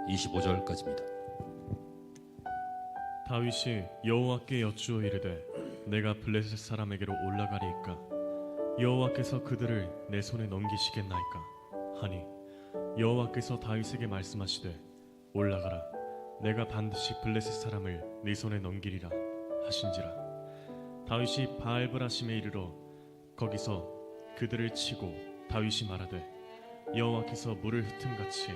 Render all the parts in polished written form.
25절까지입니다. 다윗이 여호와께 여쭈어 이르되 내가 블레셋 사람에게로 올라가리이까 여호와께서 그들을 내 손에 넘기시겠나이까 하니 여호와께서 다윗에게 말씀하시되 올라가라 내가 반드시 블레셋 사람을 네 손에 넘기리라 하신지라. 다윗이 바알브라심에 이르러 거기서 그들을 치고 다윗이 말하되 여호와께서 물을 흩음같이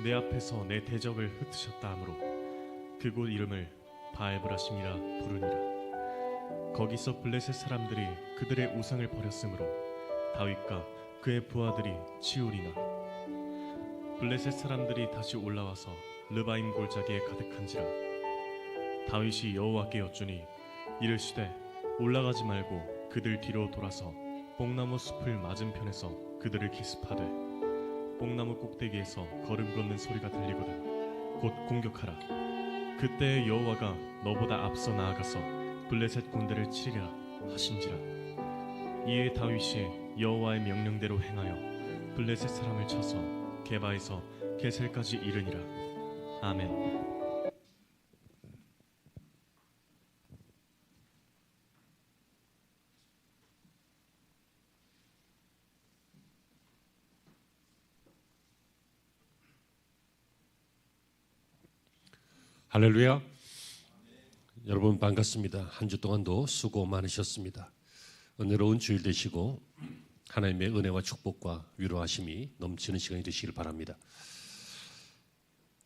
내 앞에서 내 대적을 흩으셨다 하므로 그곳 이름을 바알브라심이라 부르니라. 거기서 블레셋 사람들이 그들의 우상을 버렸으므로 다윗과 그의 부하들이 치우리나. 블레셋 사람들이 다시 올라와서 르바임 골짜기에 가득한지라. 다윗이 여호와께 여쭈니 이르시되 올라가지 말고 그들 뒤로 돌아서 뽕나무 숲을 맞은편에서 그들을 기습하되 뽕나무 꼭대기에서 걸음 걷는 소리가 들리거든 곧 공격하라. 그때 여호와가 너보다 앞서 나아가서 블레셋 군대를 치리라 하신지라. 이에 다윗이 여호와의 명령대로 행하여 블레셋 사람을 쳐서 게바에서 게셀까지 이르니라. 아멘. 할렐루야. 여러분 반갑습니다. 한 주 동안도 수고 많으셨습니다. 은혜로운 주일 되시고 하나님의 은혜와 축복과 위로하심이 넘치는 시간이 되시길 바랍니다.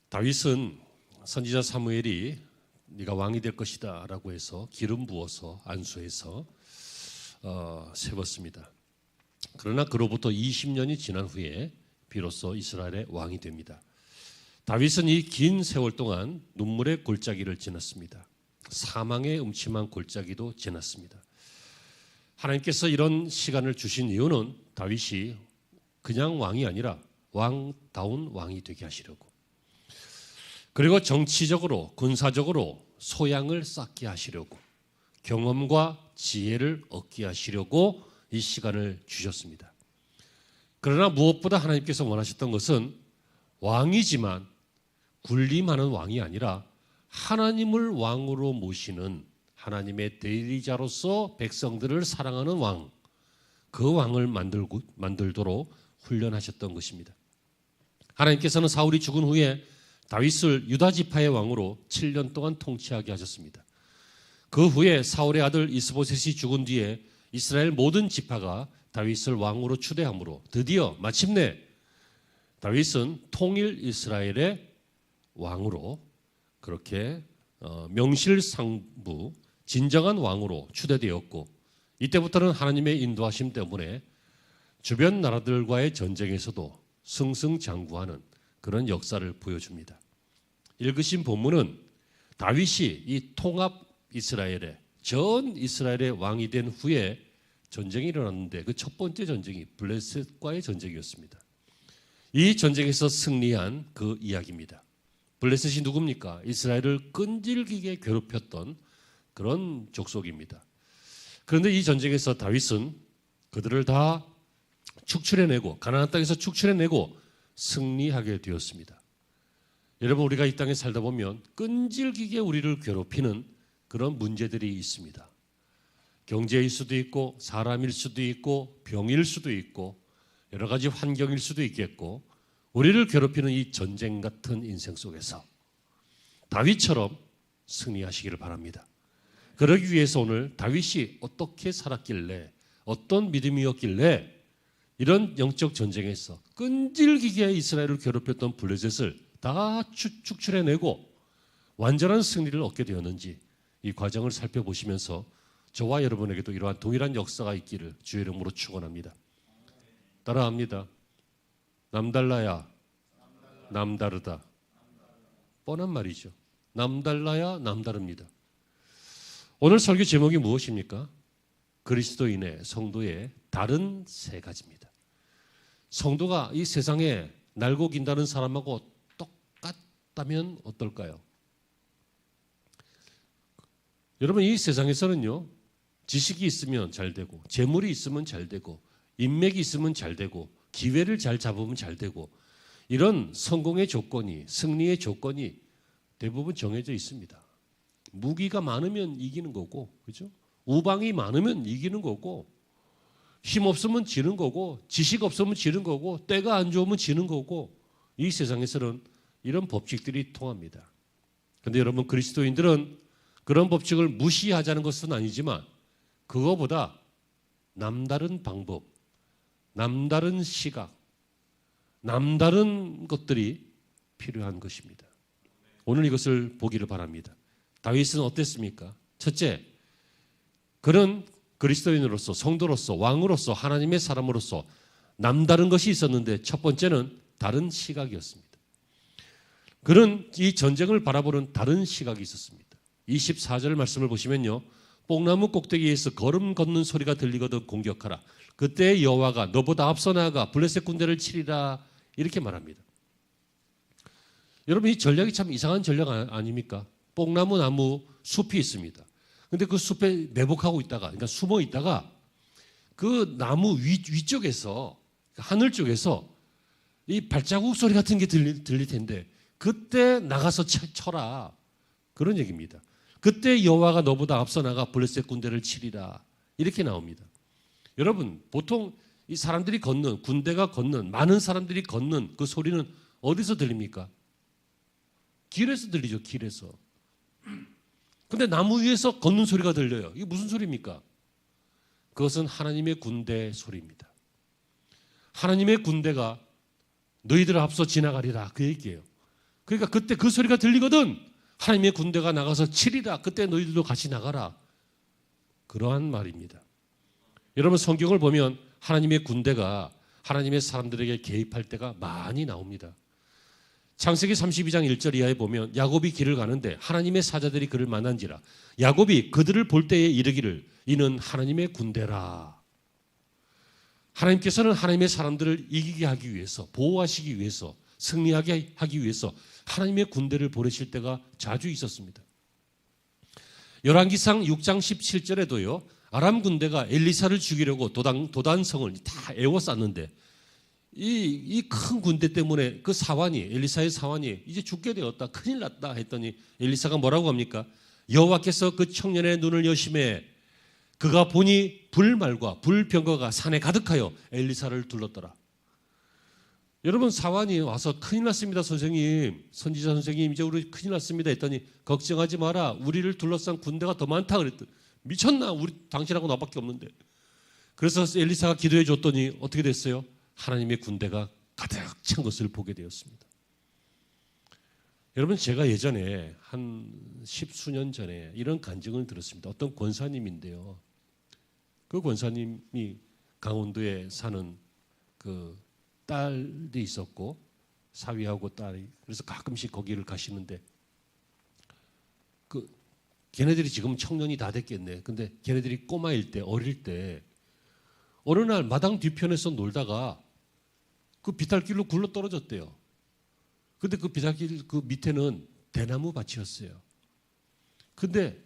다윗은 선지자 사무엘이 네가 왕이 될 것이다 라고 해서 기름 부어서 안수해서 세웠습니다. 그러나 그로부터 20년이 지난 후에 비로소 이스라엘의 왕이 됩니다. 다윗은 이 긴 세월 동안 눈물의 골짜기를 지났습니다. 사망의 음침한 골짜기도 지났습니다. 하나님께서 이런 시간을 주신 이유는 다윗이 그냥 왕이 아니라 왕다운 왕이 되게 하시려고, 그리고 정치적으로 군사적으로 소양을 쌓게 하시려고, 경험과 지혜를 얻게 하시려고 이 시간을 주셨습니다. 그러나 무엇보다 하나님께서 원하셨던 것은 왕이지만 군림하는 왕이 아니라 하나님을 왕으로 모시는 하나님의 대리자로서 백성들을 사랑하는 왕, 그 왕을 만들도록 훈련하셨던 것입니다. 하나님께서는 사울이 죽은 후에 다윗을 유다 지파의 왕으로 7년 동안 통치하게 하셨습니다. 그 후에 사울의 아들 이스보셋이 죽은 뒤에 이스라엘 모든 지파가 다윗을 왕으로 추대함으로 드디어 마침내 다윗은 통일 이스라엘의 왕으로 그렇게 명실상부 진정한 왕으로 추대되었고, 이때부터는 하나님의 인도하심 때문에 주변 나라들과의 전쟁에서도 승승장구하는 그런 역사를 보여줍니다. 읽으신 본문은 다윗이 이 통합 이스라엘의 전 이스라엘의 왕이 된 후에 전쟁이 일어났는데 그 첫 번째 전쟁이 블레셋과의 전쟁이었습니다. 이 전쟁에서 승리한 그 이야기입니다. 블레셋이 누굽니까? 이스라엘을 끈질기게 괴롭혔던 그런 족속입니다. 그런데 이 전쟁에서 다윗은 그들을 다 축출해내고 가나안 땅에서 축출해내고 승리하게 되었습니다. 여러분, 우리가 이 땅에 살다 보면 끈질기게 우리를 괴롭히는 그런 문제들이 있습니다. 경제일 수도 있고 사람일 수도 있고 병일 수도 있고 여러 가지 환경일 수도 있겠고, 우리를 괴롭히는 이 전쟁 같은 인생 속에서 다윗처럼 승리하시기를 바랍니다. 그러기 위해서 오늘 다윗이 어떻게 살았길래, 어떤 믿음이었길래 이런 영적 전쟁에서 끈질기게 이스라엘을 괴롭혔던 블레셋을 다 축출해내고 완전한 승리를 얻게 되었는지, 이 과정을 살펴보시면서 저와 여러분에게도 이러한 동일한 역사가 있기를 주의 이름으로 축원합니다. 따라합니다. 남달라야 남다르다. 뻔한 말이죠. 남달라야 남다릅니다. 오늘 설교 제목이 무엇입니까? 그리스도인의 성도의 다른 세 가지입니다. 성도가 이 세상에 날고 긴다는 사람하고 똑같다면 어떨까요? 여러분, 이 세상에서는요, 지식이 있으면 잘 되고, 재물이 있으면 잘 되고, 인맥이 있으면 잘 되고, 기회를 잘 잡으면 잘 되고, 이런 성공의 조건이, 승리의 조건이 대부분 정해져 있습니다. 무기가 많으면 이기는 거고, 그죠? 우방이 많으면 이기는 거고, 힘 없으면 지는 거고, 지식 없으면 지는 거고, 때가 안 좋으면 지는 거고, 이 세상에서는 이런 법칙들이 통합니다. 그런데 여러분, 그리스도인들은 그런 법칙을 무시하자는 것은 아니지만 그거보다 남다른 방법, 남다른 시각, 남다른 것들이 필요한 것입니다. 오늘 이것을 보기를 바랍니다. 다윗은 어땠습니까? 첫째, 그는 그리스도인으로서, 성도로서, 왕으로서, 하나님의 사람으로서 남다른 것이 있었는데 첫 번째는 다른 시각이었습니다. 그는 이 전쟁을 바라보는 다른 시각이 있었습니다. 24절 말씀을 보시면요. 뽕나무 꼭대기에서 걸음 걷는 소리가 들리거든 공격하라. 그때 여호와가 너보다 앞서 나아가 블레셋 군대를 치리라. 이렇게 말합니다. 여러분, 이 전략이 참 이상한 전략 아닙니까? 뽕나무 나무 숲이 있습니다. 근데 그 숲에 매복하고 있다가, 그러니까 숨어 있다가 그 나무 위쪽에서, 하늘 쪽에서 이 발자국 소리 같은 게 들릴 텐데 그때 나가서 쳐라. 그런 얘기입니다. 그때 여호와가 너보다 앞서 나가 블레셋 군대를 치리라. 이렇게 나옵니다. 여러분, 보통 이 사람들이 걷는, 군대가 걷는, 많은 사람들이 걷는 그 소리는 어디서 들립니까? 길에서 들리죠, 길에서. 근데 나무 위에서 걷는 소리가 들려요. 이게 무슨 소리입니까? 그것은 하나님의 군대 소리입니다. 하나님의 군대가 너희들을 앞서 지나가리라, 그 얘기예요. 그러니까 그때 그 소리가 들리거든 하나님의 군대가 나가서 치리라, 그때 너희들도 같이 나가라, 그러한 말입니다. 여러분, 성경을 보면 하나님의 군대가 하나님의 사람들에게 개입할 때가 많이 나옵니다. 창세기 32장 1절 이하에 보면 야곱이 길을 가는데 하나님의 사자들이 그를 만난지라 야곱이 그들을 볼 때에 이르기를 이는 하나님의 군대라. 하나님께서는 하나님의 사람들을 이기게 하기 위해서, 보호하시기 위해서, 승리하게 하기 위해서 하나님의 군대를 보내실 때가 자주 있었습니다. 열왕기상 6장 17절에도요. 아람 군대가 엘리사를 죽이려고 도단성을 다 에워쌌는데 이 큰 군대 때문에 그 사환이, 엘리사의 사환이 이제 죽게 되었다, 큰일 났다 했더니 엘리사가 뭐라고 합니까? 여호와께서 그 청년의 눈을 여심해 그가 보니 불말과 불병거가 산에 가득하여 엘리사를 둘렀더라. 여러분, 사환이 와서 큰일 났습니다, 선생님, 선지자 선생님, 이제 우리 큰일 났습니다 했더니 걱정하지 마라, 우리를 둘러싼 군대가 더 많다 그랬더니 미쳤나, 우리 당신하고 나밖에 없는데. 그래서 엘리사가 기도해 줬더니 어떻게 됐어요? 하나님의 군대가 가득 찬 것을 보게 되었습니다. 여러분, 제가 예전에 한 10수년 전에 이런 간증을 들었습니다. 어떤 권사님인데요. 그 권사님이 강원도에 사는 그 딸이 있었고, 사위하고 딸이, 그래서 가끔씩 거기를 가시는데 걔네들이 지금 청년이 다 됐겠네. 근데 걔네들이 꼬마일 때, 어릴 때 어느 날 마당 뒤편에서 놀다가 그 비탈길로 굴러 떨어졌대요. 근데 그 비탈길 그 밑에는 대나무 밭이었어요. 근데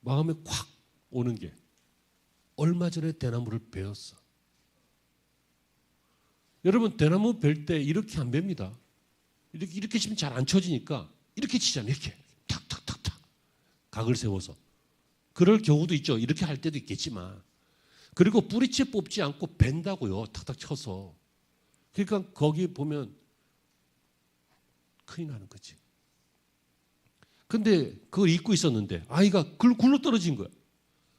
마음에 콱 오는 게 얼마 전에 대나무를 베었어. 여러분, 대나무 벨 때 이렇게 안 벨니다. 이렇게 치면 잘 안 쳐지니까 이렇게 치잖아요. 이렇게 탁탁탁탁 각을 세워서. 그럴 경우도 있죠. 이렇게 할 때도 있겠지만. 그리고 뿌리채 뽑지 않고 벤다고요. 탁탁 쳐서. 그러니까 거기 보면 큰일 나는 거지. 근데 그걸 잊고 있었는데 아이가 굴러 떨어진 거야.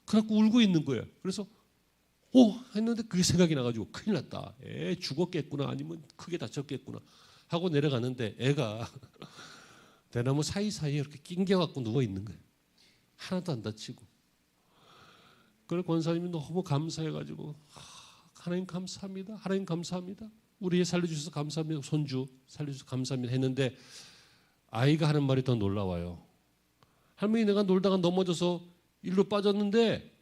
그래갖고 울고 있는 거야. 그래서 했는데 그게 생각이 나가지고 큰일 났다. 애 죽었겠구나, 아니면 크게 다쳤겠구나 하고 내려가는데 애가 대나무 사이사이에 이렇게 낑겨갖고 누워 있는 거예요. 하나도 안 다치고. 그래서 권사님이 너무 감사해가지고 하나님 감사합니다. 하나님 감사합니다. 우리 애 살려주셔서 감사합니다. 손주 살려주셔서 감사합니다 했는데 아이가 하는 말이 더 놀라워요. 할머니, 내가 놀다가 넘어져서 일로 빠졌는데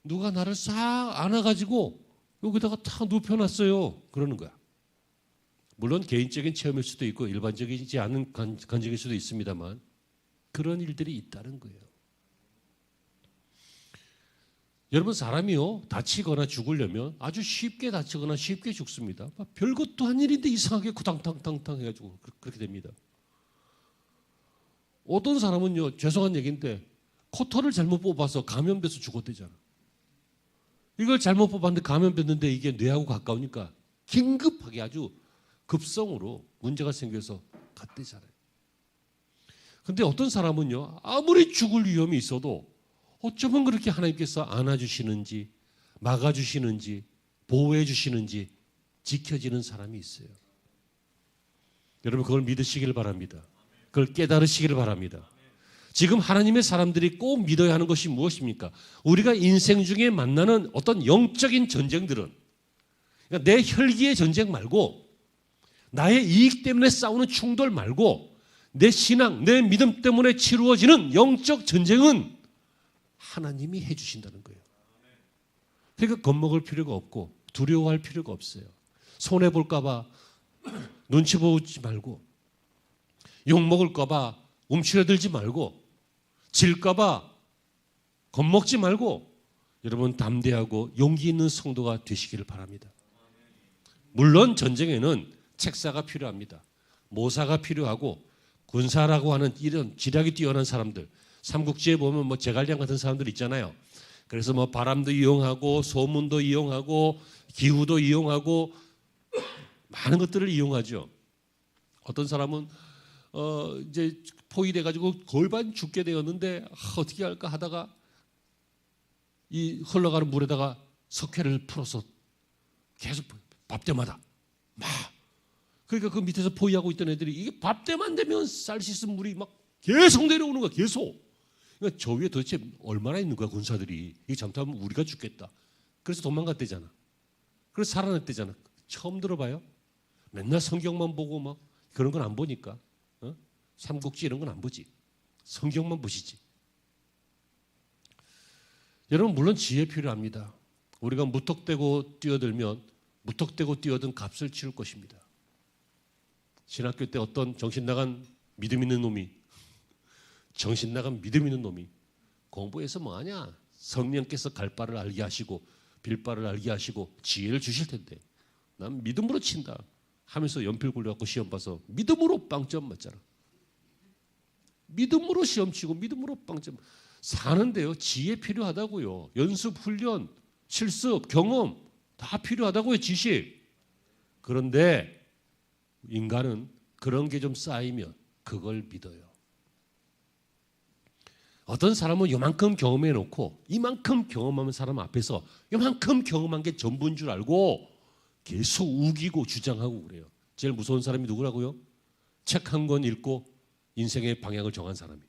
누가 나를 싹 안아가지고 여기다가 탁 눕혀놨어요. 그러는 거야. 물론 개인적인 체험일 수도 있고 일반적이지 않은 간증일 수도 있습니다만 그런 일들이 있다는 거예요. 여러분 사람이요 다치거나 죽으려면 아주 쉽게 다치거나 쉽게 죽습니다. 별것도 한 일인데 이상하게 구당탕탕탕 해가지고 그렇게 됩니다. 어떤 사람은요 죄송한 얘기인데 코털을 잘못 뽑아서 감염돼서 죽었대잖아. 이걸 잘못 뽑았는데 감염됐는데 이게 뇌하고 가까우니까 긴급하게 아주 급성으로 문제가 생겨서 갔대잖아요. 근데 어떤 사람은요 아무리 죽을 위험이 있어도 어쩌면 그렇게 하나님께서 안아주시는지 막아주시는지 보호해주시는지 지켜지는 사람이 있어요. 여러분 그걸 믿으시길 바랍니다. 그걸 깨달으시길 바랍니다. 지금 하나님의 사람들이 꼭 믿어야 하는 것이 무엇입니까? 우리가 인생 중에 만나는 어떤 영적인 전쟁들은 그러니까 내 혈기의 전쟁 말고 나의 이익 때문에 싸우는 충돌 말고 내 신앙, 내 믿음 때문에 치루어지는 영적 전쟁은 하나님이 해주신다는 거예요. 그러니까 겁먹을 필요가 없고 두려워할 필요가 없어요. 손해볼까 봐 눈치 보지 말고 욕먹을까 봐 움츠러들지 말고 질까 봐 겁먹지 말고 여러분 담대하고 용기 있는 성도가 되시기를 바랍니다. 물론 전쟁에는 책사가 필요합니다. 모사가 필요하고 군사라고 하는 이런 지략이 뛰어난 사람들 삼국지에 보면 뭐 제갈량 같은 사람들 있잖아요. 그래서 뭐 바람도 이용하고 소문도 이용하고 기후도 이용하고 많은 것들을 이용하죠. 어떤 사람은 이제 포위돼 가지고 골반 죽게 되었는데 어떻게 할까 하다가 이 흘러가는 물에다가 석회를 풀어서 계속 밥 때마다 막 그러니까 그 밑에서 포위하고 있던 애들이 이게 밥 때만 되면 쌀 씻은 물이 막 계속 내려오는 거야. 계속. 그러니까 저 위에 도대체 얼마나 있는 거야 군사들이. 이게 잘못하면 우리가 죽겠다. 그래서 도망갔대잖아. 그래서 살아났대잖아. 처음 들어봐요? 맨날 성경만 보고 막 그런 건 안 보니까. 삼국지 이런 건 안 보지. 성경만 보시지. 여러분 물론 지혜 필요합니다. 우리가 무턱대고 뛰어들면 무턱대고 뛰어든 값을 치를 것입니다. 신학교 때 어떤 정신 나간 믿음 있는 놈이 공부해서 뭐하냐. 성령께서 갈 바를 알게 하시고 빌 바를 알게 하시고 지혜를 주실 텐데 난 믿음으로 친다 하면서 연필 굴려갖고 시험 봐서 믿음으로 빵점 맞잖아. 믿음으로 시험 치고 믿음으로 빵점 사는데요. 지혜 필요하다고요. 연습, 훈련, 실습, 경험 다 필요하다고요. 지식. 그런데 인간은 그런 게 좀 쌓이면 그걸 믿어요. 어떤 사람은 요만큼 경험해 놓고 이만큼 경험하는 사람 앞에서 요만큼 경험한 게 전부인 줄 알고 계속 우기고 주장하고 그래요. 제일 무서운 사람이 누구라고요? 책 한 권 읽고 인생의 방향을 정한 사람이에요.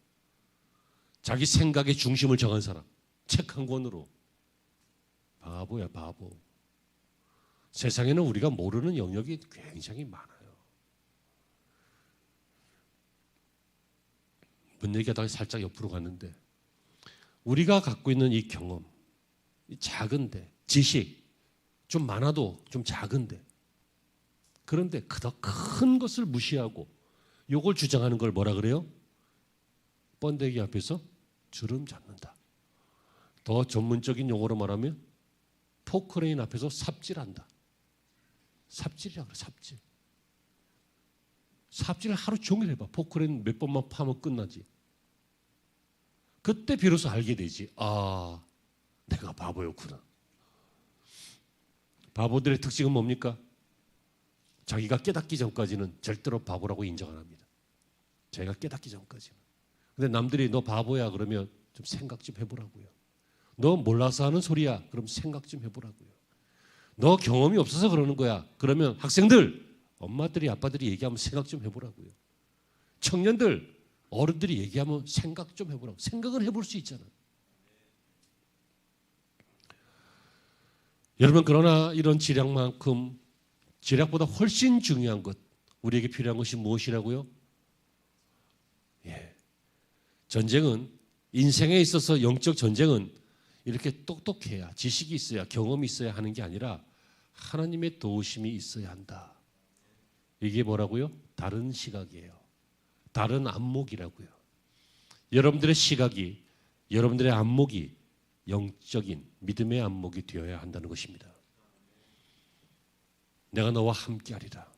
자기 생각의 중심을 정한 사람. 책 한 권으로. 바보야 바보. 세상에는 우리가 모르는 영역이 굉장히 많아요. 뭔 얘기하다가 살짝 옆으로 갔는데 우리가 갖고 있는 이 경험, 이 작은데 지식 좀 많아도 좀 작은데 그런데 더 큰 것을 무시하고 요걸 주장하는 걸 뭐라 그래요? 번데기 앞에서 주름 잡는다. 더 전문적인 용어로 말하면 포크레인 앞에서 삽질한다. 삽질이라 그래. 삽질. 삽질을 하루 종일 해봐. 포크레인 몇 번만 파면 끝나지. 그때 비로소 알게 되지. 아, 내가 바보였구나. 바보들의 특징은 뭡니까? 자기가 깨닫기 전까지는 절대로 바보라고 인정 안 합니다. 자기가 깨닫기 전까지는. 근데 남들이 너 바보야 그러면 좀 생각 좀 해보라고요. 너 몰라서 하는 소리야. 그럼 생각 좀 해보라고요. 너 경험이 없어서 그러는 거야. 그러면 학생들, 엄마들이 아빠들이 얘기하면 생각 좀 해보라고요. 청년들, 어른들이 얘기하면 생각 좀 해보라고. 생각을 해볼 수 있잖아. 여러분 그러나 이런 지략만큼 지략보다 훨씬 중요한 것, 우리에게 필요한 것이 무엇이라고요? 전쟁은 인생에 있어서 영적 전쟁은 이렇게 똑똑해야 지식이 있어야 경험이 있어야 하는 게 아니라 하나님의 도우심이 있어야 한다. 이게 뭐라고요? 다른 시각이에요. 다른 안목이라고요. 여러분들의 시각이 여러분들의 안목이 영적인 믿음의 안목이 되어야 한다는 것입니다. 내가 너와 함께하리라.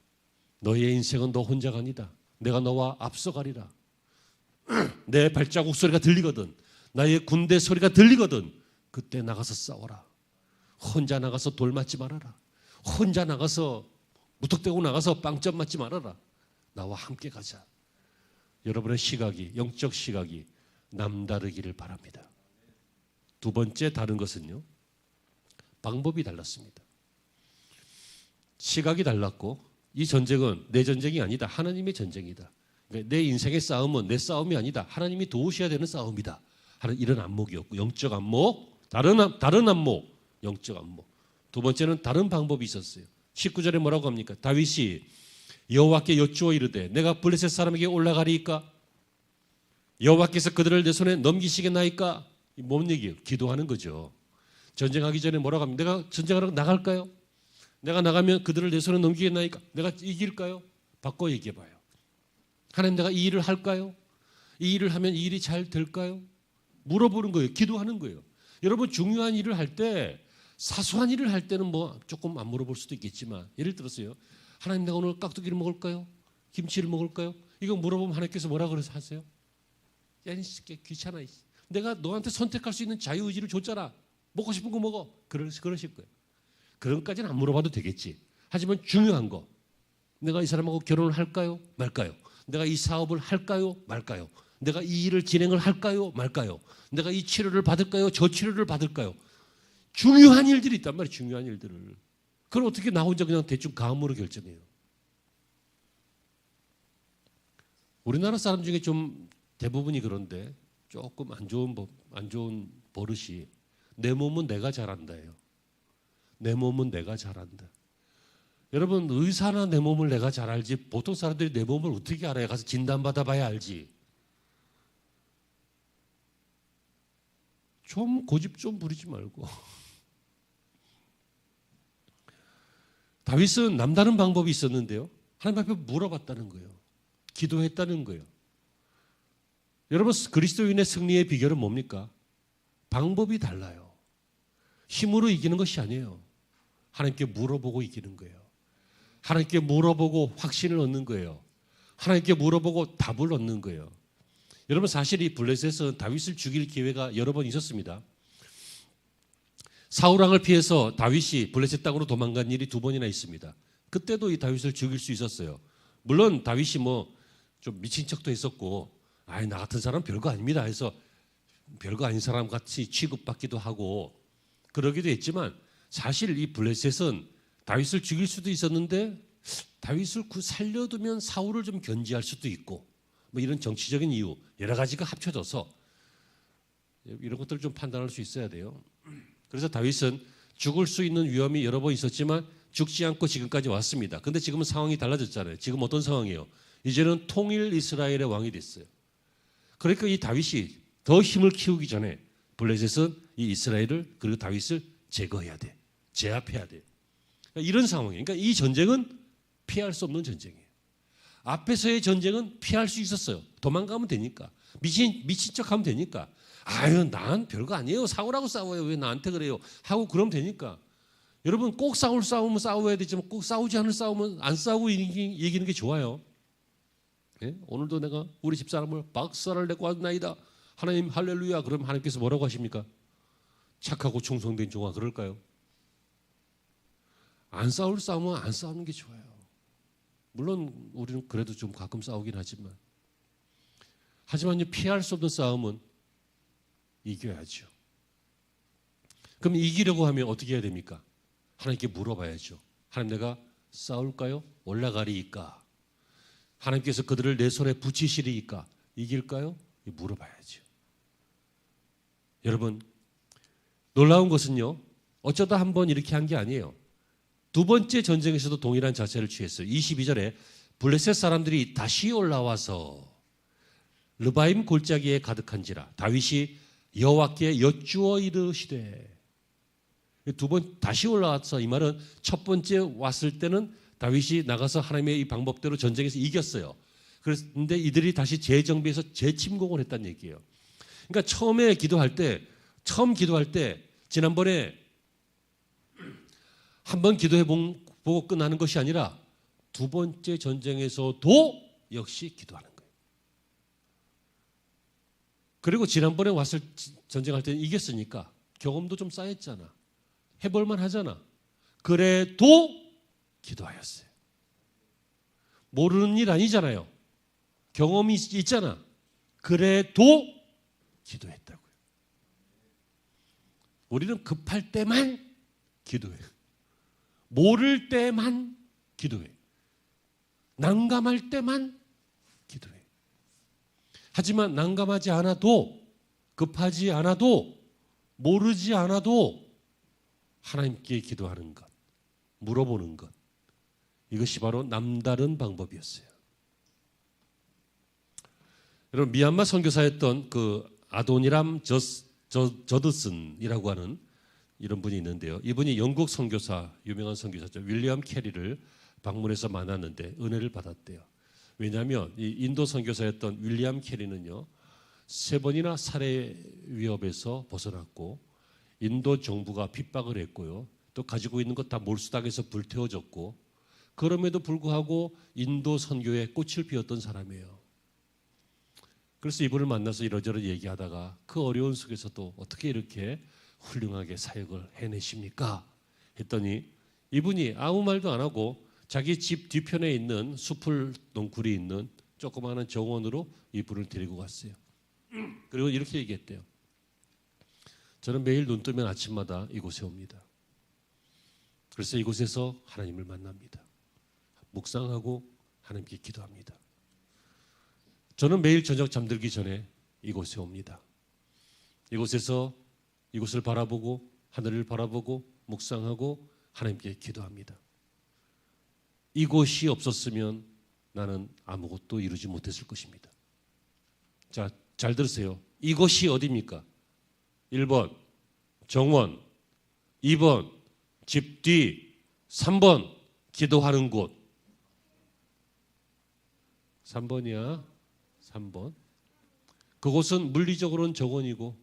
너의 인생은 너 혼자가 아니다. 내가 너와 앞서가리라. 내 발자국 소리가 들리거든, 나의 군대 소리가 들리거든, 그때 나가서 싸워라. 혼자 나가서 돌 맞지 말아라. 혼자 나가서 무턱대고 나가서 빵점 맞지 말아라. 나와 함께 가자. 여러분의 시각이, 영적 시각이 남다르기를 바랍니다. 두 번째 다른 것은요, 방법이 달랐습니다. 시각이 달랐고, 이 전쟁은 내 전쟁이 아니다. 하나님의 전쟁이다. 그러니까 내 인생의 싸움은 내 싸움이 아니다. 하나님이 도우셔야 되는 싸움이다. 하는 이런 안목이었고, 영적 안목, 다른 안목, 영적 안목. 두 번째는 다른 방법이 있었어요. 19절에 뭐라고 합니까? 다윗이 여호와께 여쭈어 이르되 내가 블레셋 사람에게 올라가리이까? 여호와께서 그들을 내 손에 넘기시겠나이까? 뭔 얘기예요? 기도하는 거죠. 전쟁하기 전에 뭐라고 합니까? 내가 전쟁하러 나갈까요? 내가 나가면 그들을 내 손에 넘기겠나이까? 내가 이길까요? 바꿔 얘기해봐요. 하나님, 내가 이 일을 할까요? 이 일을 하면 이 일이 잘 될까요? 물어보는 거예요. 기도하는 거예요. 여러분, 중요한 일을 할 때, 사소한 일을 할 때는 뭐 조금 안 물어볼 수도 있겠지만, 예를 들어서요, 하나님, 내가 오늘 깍두기를 먹을까요? 김치를 먹을까요? 이거 물어보면 하나님께서 뭐라 그래서 하세요? 야, 이 새끼 귀찮아. 내가 너한테 선택할 수 있는 자유의지를 줬잖아. 먹고 싶은 거 먹어. 그러실 거예요. 그런 것까지는 안 물어봐도 되겠지. 하지만 중요한 거, 내가 이 사람하고 결혼을 할까요? 말까요? 내가 이 사업을 할까요? 말까요? 내가 이 일을 진행을 할까요? 말까요? 내가 이 치료를 받을까요? 저 치료를 받을까요? 중요한 일들이 있단 말이에요. 중요한 일들을. 그걸 어떻게 나 혼자 그냥 대충 감으로 결정해요? 우리나라 사람 중에 좀 대부분이 그런데 조금 안 좋은 버릇이 내 몸은 내가 잘한다예요. 내 몸은 내가 잘한다. 여러분, 의사나 내 몸을 내가 잘 알지 보통 사람들이 내 몸을 어떻게 알아요? 가서 진단받아봐야 알지. 좀 고집 좀 부리지 말고. 다윗은 남다른 방법이 있었는데요, 하나님 앞에 물어봤다는 거예요. 기도했다는 거예요. 여러분, 그리스도인의 승리의 비결은 뭡니까? 방법이 달라요. 힘으로 이기는 것이 아니에요. 하나님께 물어보고 이기는 거예요. 하나님께 물어보고 확신을 얻는 거예요. 하나님께 물어보고 답을 얻는 거예요. 여러분, 사실 이 블레셋은 다윗을 죽일 기회가 여러 번 있었습니다. 사울 왕을 피해서 다윗이 블레셋 땅으로 도망간 일이 두 번이나 있습니다. 그때도 이 다윗을 죽일 수 있었어요. 물론 다윗이 뭐 좀 미친 척도 했었고, 아이, 나 같은 사람 별거 아닙니다 해서 별거 아닌 사람 같이 취급받기도 하고 그러기도 했지만, 사실 이 블레셋은 다윗을 죽일 수도 있었는데 다윗을 살려두면 사울을 좀 견제할 수도 있고, 뭐 이런 정치적인 이유 여러 가지가 합쳐져서 이런 것들을 좀 판단할 수 있어야 돼요. 그래서 다윗은 죽을 수 있는 위험이 여러 번 있었지만 죽지 않고 지금까지 왔습니다. 근데 지금은 상황이 달라졌잖아요. 지금 어떤 상황이에요? 이제는 통일 이스라엘의 왕이 됐어요. 그러니까 이 다윗이 더 힘을 키우기 전에 블레셋은 이 이스라엘을, 그리고 다윗을 제거해야 돼. 제압해야 돼. 그러니까 이런 상황이에요. 그러니까 이 전쟁은 피할 수 없는 전쟁이에요. 앞에서의 전쟁은 피할 수 있었어요. 도망가면 되니까. 미친 척하면 되니까. 아유, 난 별거 아니에요. 사울하고 싸워요. 왜 나한테 그래요? 하고 그러면 되니까. 여러분, 꼭 싸우면 싸워야 되지만 꼭 싸우지 않을 싸움은 안 싸우고 이기는 게 좋아요. 예? 오늘도 내가 우리 집사람을 박살을 내고 왔나이다. 하나님 할렐루야. 그럼 하나님께서 뭐라고 하십니까? 착하고 충성된 종아, 그럴까요? 안 싸울 싸움은 안 싸우는 게 좋아요. 물론 우리는 그래도 좀 가끔 싸우긴 하지만 피할 수 없는 싸움은 이겨야죠. 그럼 이기려고 하면 어떻게 해야 됩니까? 하나님께 물어봐야죠. 하나님, 내가 싸울까요? 올라가리이까? 하나님께서 그들을 내 손에 붙이시리이까? 이길까요? 물어봐야죠. 여러분, 놀라운 것은요, 어쩌다 한번 이렇게 한 게 아니에요. 두 번째 전쟁에서도 동일한 자세를 취했어요. 22절에 블레셋 사람들이 다시 올라와서 르바임 골짜기에 가득한지라 다윗이 여호와께 여쭈어 이르시되. 두 번 다시 올라와서, 이 말은 첫 번째 왔을 때는 다윗이 나가서 하나님의 이 방법대로 전쟁에서 이겼어요. 그런데 이들이 다시 재정비해서 재침공을 했다는 얘기예요. 그러니까 처음에 기도할 때 처음 기도할 때 지난번에 한 번 기도해 보고 끝나는 것이 아니라 두 번째 전쟁에서도 역시 기도하는 거예요. 그리고 지난번에 왔을 전쟁할 때는 이겼으니까 경험도 좀 쌓였잖아. 해볼만 하잖아. 그래도 기도하였어요. 모르는 일 아니잖아요. 경험이 있잖아. 그래도 기도했다고요. 우리는 급할 때만 기도해요. 모를 때만 기도해. 난감할 때만 기도해. 하지만 난감하지 않아도, 급하지 않아도, 모르지 않아도 하나님께 기도하는 것, 물어보는 것, 이것이 바로 남다른 방법이었어요. 여러분, 미얀마 선교사였던 그 아도니람 저드슨이라고 하는 이런 분이 있는데요. 이분이 영국 선교사, 유명한 선교사죠. 윌리엄 캐리를 방문해서 만났는데 은혜를 받았대요. 왜냐하면 이 인도 선교사였던 윌리엄 캐리는요, 3번이나 살해 위협에서 벗어났고 인도 정부가 핍박을 했고요. 또 가지고 있는 것 다 몰수당해서 불태워졌고 그럼에도 불구하고 인도 선교에 꽃을 피웠던 사람이에요. 그래서 이분을 만나서 이러저러 얘기하다가 그 어려운 속에서도 어떻게 이렇게 훌륭하게 사역을 해내십니까? 했더니 이분이 아무 말도 안 하고 자기 집 뒤편에 있는 숲을 넝쿨이 있는 조그마한 정원으로 이분을 데리고 갔어요. 그리고 이렇게 얘기했대요. 저는 매일 눈 뜨면 아침마다 이곳에 옵니다. 그래서 이곳에서 하나님을 만납니다. 묵상하고 하나님께 기도합니다. 저는 매일 저녁 잠들기 전에 이곳에 옵니다. 이곳에서 이곳을 바라보고 하늘을 바라보고 묵상하고 하나님께 기도합니다. 이곳이 없었으면 나는 아무것도 이루지 못했을 것입니다. 자, 잘 들으세요. 이곳이 어디입니까? 1번 정원, 2번 집 뒤, 3번 기도하는 곳. 3번이야. 3번. 그곳은 물리적으로는 정원이고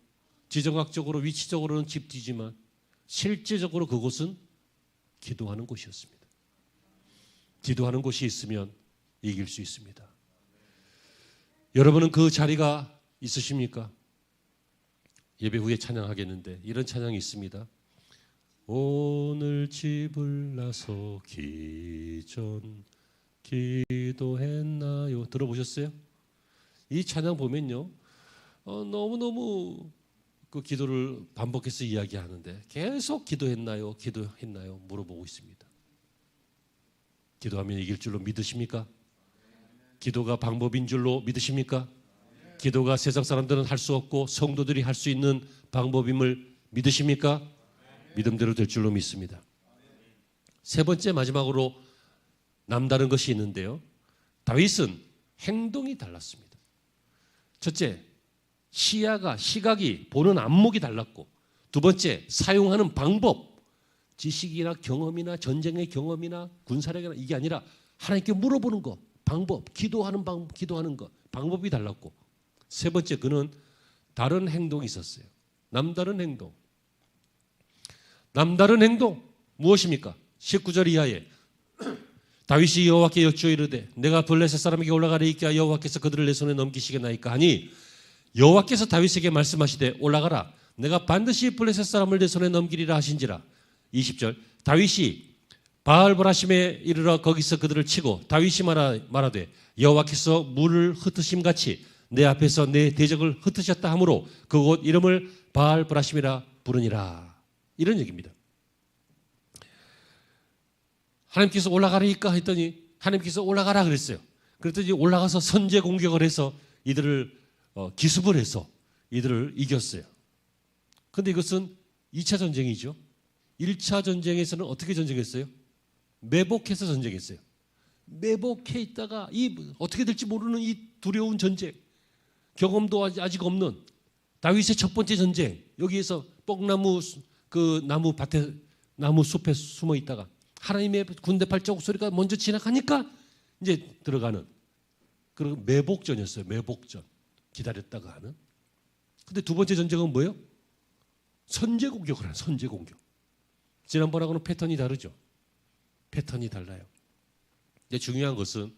지정학적으로 위치적으로는 집 뒤지만 실제적으로 그곳은 기도하는 곳이었습니다. 기도하는 곳이 있으면 이길 수 있습니다. 여러분은 그 자리가 있으십니까? 예배 후에 찬양하겠는데 이런 찬양이 있습니다. 오늘 집을 나서기 전 기도했나요? 들어보셨어요? 이 찬양 보면요, 너무너무 그 기도를 반복해서 이야기하는데 계속 기도했나요? 기도했나요? 물어보고 있습니다. 기도하면 이길 줄로 믿으십니까? 기도가 방법인 줄로 믿으십니까? 기도가 세상 사람들은 할 수 없고 성도들이 할 수 있는 방법임을 믿으십니까? 믿음대로 될 줄로 믿습니다. 세 번째 마지막으로 남다른 것이 있는데요. 다윗은 행동이 달랐습니다. 첫째, 시각이 보는 안목이 달랐고, 두 번째, 사용하는 방법, 지식이나 경험이나 전쟁의 경험이나 군사력이나 이게 아니라 하나님께 물어보는 것, 방법, 기도하는 것, 방법이 달랐고, 세 번째, 그는 다른 행동이 있었어요. 남다른 행동. 남다른 행동 무엇입니까? 19절 이하에 다윗이 여호와께 여쭈어 이르되 내가 블레셋 사람에게 올라가리이까 여호와께서 그들을 내 손에 넘기시겠나이까 하니 여호와께서 다윗에게 말씀하시되 올라가라 내가 반드시 블레셋 사람을 내 손에 넘기리라 하신지라. 20절 다윗이 바알보라심에 이르러 거기서 그들을 치고 다윗이 말하되 여호와께서 물을 흩으심같이 내 앞에서 내 대적을 흩으셨다 하므로 그곳 이름을 바알보라심이라 부르니라. 이런 얘기입니다. 하나님께서 올라가라니까 했더니 하나님께서 올라가라 그랬어요. 그랬더니 올라가서 선제 공격을 해서 이들을 기습을 해서 이들을 이겼어요. 그런데 이것은 2차 전쟁이죠. 1차 전쟁에서는 어떻게 전쟁했어요? 매복해서 전쟁했어요. 매복해 있다가 어떻게 될지 모르는 이 두려운 전쟁, 경험도 아직 없는 다윗의 첫 번째 전쟁, 여기에서 뽕나무 그 나무 숲에 숨어 있다가 하나님의 군대 발자국 소리가 먼저 지나가니까 이제 들어가는 그런 매복전이었어요. 매복전. 기다렸다가 하는. 근데 두 번째 전쟁은 뭐예요? 선제 공격을 하는 선제 공격. 지난번하고는 패턴이 다르죠. 패턴이 달라요. 근데 중요한 것은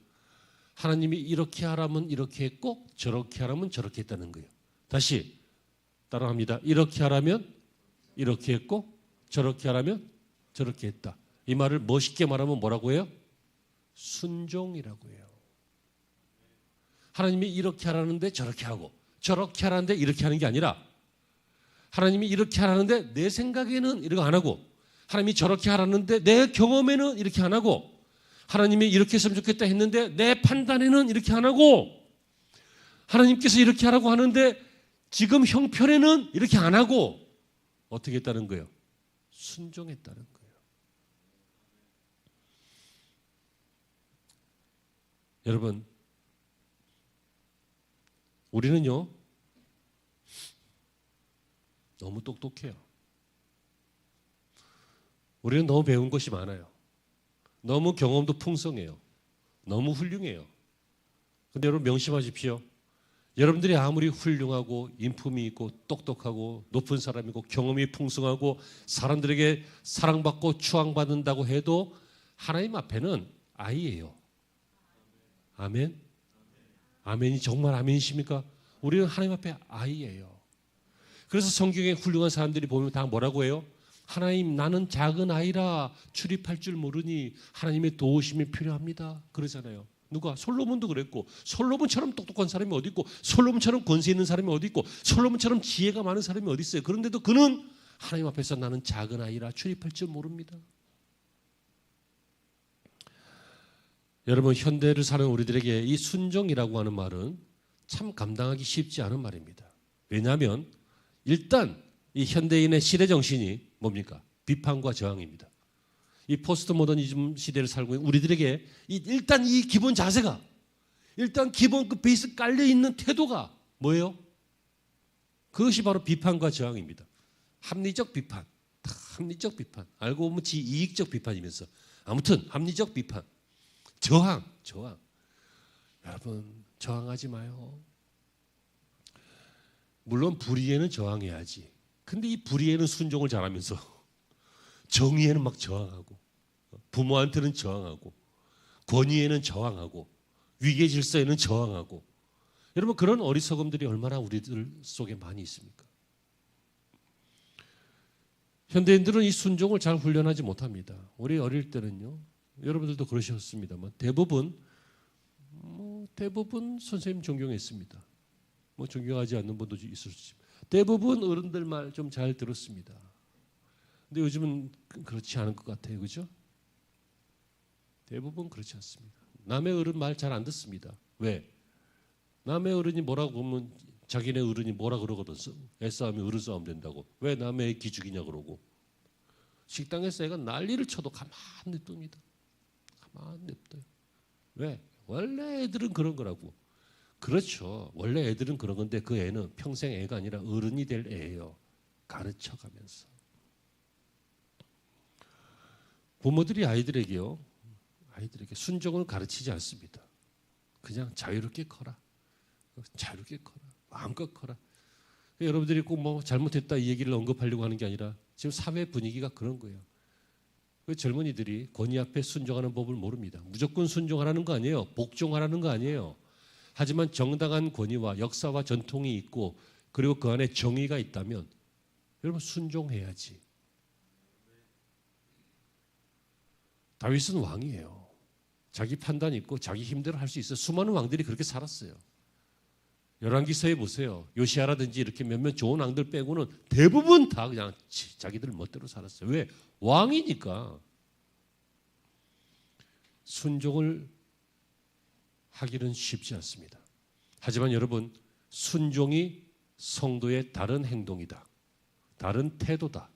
하나님이 이렇게 하라면 이렇게 했고 저렇게 하라면 저렇게 했다는 거예요. 다시 따라합니다. 이렇게 하라면 이렇게 했고 저렇게 하라면 저렇게 했다. 이 말을 멋있게 말하면 뭐라고 해요? 순종이라고 해요. 하나님이 이렇게 하라는데 저렇게 하고 저렇게 하라는데 이렇게 하는 게 아니라 하나님이 이렇게 하라는데 내 생각에는 이렇게 안 하고 하나님이 저렇게 하라는데 내 경험에는 이렇게 안 하고 하나님이 이렇게 했으면 좋겠다 했는데 내 판단에는 이렇게 안 하고 하나님께서 이렇게 하라고 하는데 지금 형편에는 이렇게 안 하고 어떻게 했다는 거예요? 순종했다는 거예요. 여러분, 우리는요 너무 똑똑해요. 우리는 너무 배운 것이 많아요. 너무 경험도 풍성해요. 너무 훌륭해요. 근데 여러분 명심하십시오. 여러분들이 아무리 훌륭하고 인품이 있고 똑똑하고 높은 사람이고 경험이 풍성하고 사람들에게 사랑받고 추앙받는다고 해도 하나님 앞에는 아이예요. 아멘? 아멘이 정말 아멘이십니까? 우리는 하나님 앞에 아이예요. 그래서 성경에 훌륭한 사람들이 보면 다 뭐라고 해요? 하나님, 나는 작은 아이라 출입할 줄 모르니 하나님의 도우심이 필요합니다. 그러잖아요. 누가? 솔로몬도 그랬고, 솔로몬처럼 똑똑한 사람이 어디 있고, 솔로몬처럼 권세 있는 사람이 어디 있고, 솔로몬처럼 지혜가 많은 사람이 어디 있어요. 그런데도 그는 하나님 앞에서 나는 작은 아이라 출입할 줄 모릅니다. 여러분, 현대를 사는 우리들에게 이 순종이라고 하는 말은 참 감당하기 쉽지 않은 말입니다. 왜냐하면 일단 이 현대인의 시대 정신이 뭡니까? 비판과 저항입니다. 이 포스트 모더니즘 시대를 살고 있는 우리들에게 일단 이 기본 자세가 일단 기본 그 베이스 깔려 있는 태도가 뭐예요? 그것이 바로 비판과 저항입니다. 합리적 비판, 합리적 비판. 알고 보면 이익적 비판이면서 아무튼 합리적 비판, 저항. 여러분 저항하지 마요. 물론 불의에는 저항해야지. 근데 이 불의에는 순종을 잘하면서 정의에는 막 저항하고 부모한테는 저항하고 권위에는 저항하고 위계 질서에는 저항하고 여러분 그런 어리석음들이 얼마나 우리들 속에 많이 있습니까? 현대인들은 이 순종을 잘 훈련하지 못합니다. 우리 어릴 때는요. 여러분들도 그러셨습니다만 대부분 선생님 존경했습니다. 존경하지 않는 분도 있을 수 있습니다. 대부분 어른들 말 좀 잘 들었습니다. 근데 요즘은 그렇지 않은 것 같아요. 그죠? 대부분 그렇지 않습니다. 남의 어른 말 잘 안 듣습니다. 왜? 남의 어른이 뭐라고 하면 자기네 어른이 뭐라 그러거든. 애싸움이 어른 싸움 된다고. 왜 남의 애 기죽이냐 그러고. 식당에서 애가 난리를 쳐도 가만히 냅둡니다. 가만히 냅둬요. 왜? 원래 애들은 그런 거라고. 그렇죠. 원래 애들은 그런 건데 그 애는 평생 애가 아니라 어른이 될 애예요. 가르쳐가면서. 부모들이 아이들에게 순종을 가르치지 않습니다. 그냥 자유롭게 커라. 자유롭게 커라. 마음껏 커라. 여러분들이 꼭 잘못했다 이 얘기를 언급하려고 하는 게 아니라 지금 사회 분위기가 그런 거예요. 그 젊은이들이 권위 앞에 순종하는 법을 모릅니다. 무조건 순종하라는 거 아니에요. 복종하라는 거 아니에요. 하지만 정당한 권위와 역사와 전통이 있고 그리고 그 안에 정의가 있다면 여러분 순종해야지. 다윗은 왕이에요. 자기 판단이 있고 자기 힘대로 할 수 있어요. 수많은 왕들이 그렇게 살았어요. 열왕기서에 보세요. 요시아라든지 이렇게 몇몇 좋은 왕들 빼고는 대부분 다 그냥 자기들 멋대로 살았어요. 왜? 왕이니까. 순종을 하기는 쉽지 않습니다. 하지만 여러분 순종이 성도의 다른 행동이다. 다른 태도다.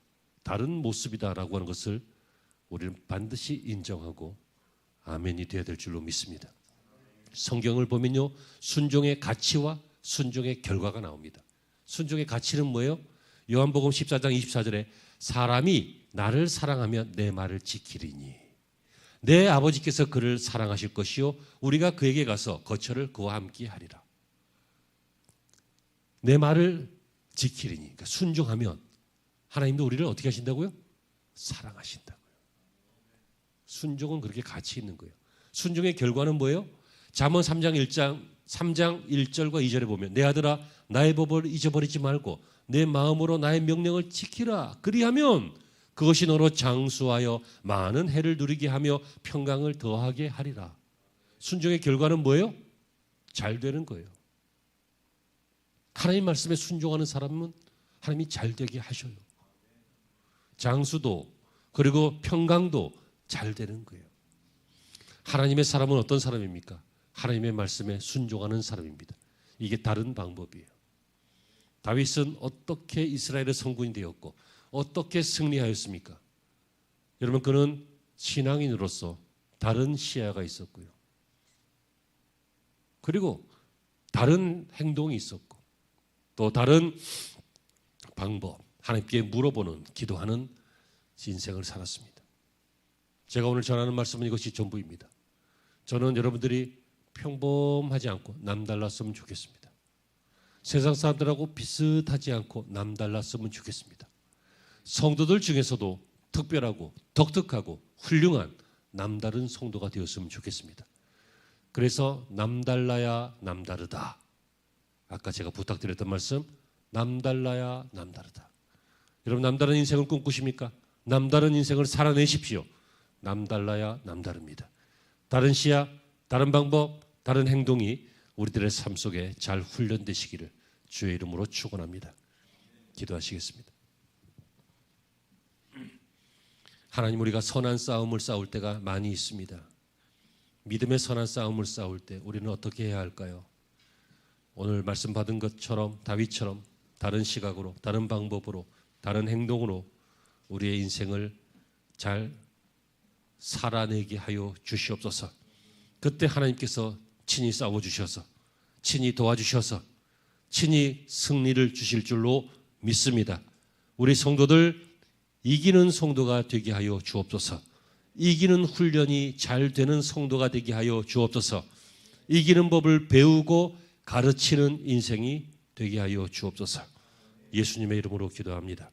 다른 모습이다라고 하는 것을 우리는 반드시 인정하고 아멘이 되어야 될 줄로 믿습니다. 성경을 보면요. 순종의 가치와 순종의 결과가 나옵니다. 순종의 가치는 뭐예요? 요한복음 14장 24절에 사람이 나를 사랑하면 내 말을 지키리니 내 아버지께서 그를 사랑하실 것이요 우리가 그에게 가서 거처를 그와 함께 하리라. 내 말을 지키리니 그러니까 순종하면 하나님도 우리를 어떻게 하신다고요? 사랑하신다고요. 순종은 그렇게 가치 있는 거예요. 순종의 결과는 뭐예요? 잠언 3장 1절과 2절에 보면 내 아들아 나의 법을 잊어버리지 말고 내 마음으로 나의 명령을 지키라. 그리하면 그것이 너로 장수하여 많은 해를 누리게 하며 평강을 더하게 하리라. 순종의 결과는 뭐예요? 잘 되는 거예요. 하나님 말씀에 순종하는 사람은 하나님이 잘 되게 하셔요. 장수도 그리고 평강도 잘 되는 거예요. 하나님의 사람은 어떤 사람입니까? 하나님의 말씀에 순종하는 사람입니다. 이게 다른 방법이에요. 다윗은 어떻게 이스라엘의 성군이 되었고 어떻게 승리하였습니까? 여러분, 그는 신앙인으로서 다른 시야가 있었고요. 그리고 다른 행동이 있었고 또 다른 방법, 하나님께 물어보는, 기도하는 인생을 살았습니다. 제가 오늘 전하는 말씀은 이것이 전부입니다. 저는 여러분들이 평범하지 않고 남달랐으면 좋겠습니다. 세상 사람들하고 비슷하지 않고 남달랐으면 좋겠습니다. 성도들 중에서도 특별하고 독특하고 훌륭한 남다른 성도가 되었으면 좋겠습니다. 그래서 남달라야 남다르다. 아까 제가 부탁드렸던 말씀, 남달라야 남다르다. 여러분, 남다른 인생을 꿈꾸십니까? 남다른 인생을 살아내십시오. 남달라야 남다릅니다. 다른 시야, 다른 방법, 다른 행동이 우리들의 삶 속에 잘 훈련되시기를 주의 이름으로 축원합니다. 기도하시겠습니다. 하나님, 우리가 선한 싸움을 싸울 때가 많이 있습니다. 믿음의 선한 싸움을 싸울 때 우리는 어떻게 해야 할까요? 오늘 말씀 받은 것처럼 다윗처럼 다른 시각으로, 다른 방법으로, 다른 행동으로 우리의 인생을 잘 살아내게 하여 주시옵소서. 그때 하나님께서 친히 싸워주셔서, 친히 도와주셔서, 친히 승리를 주실 줄로 믿습니다. 우리 성도들 이기는 성도가 되게 하여 주옵소서. 이기는 훈련이 잘 되는 성도가 되게 하여 주옵소서. 이기는 법을 배우고 가르치는 인생이 되게 하여 주옵소서. 예수님의 이름으로 기도합니다.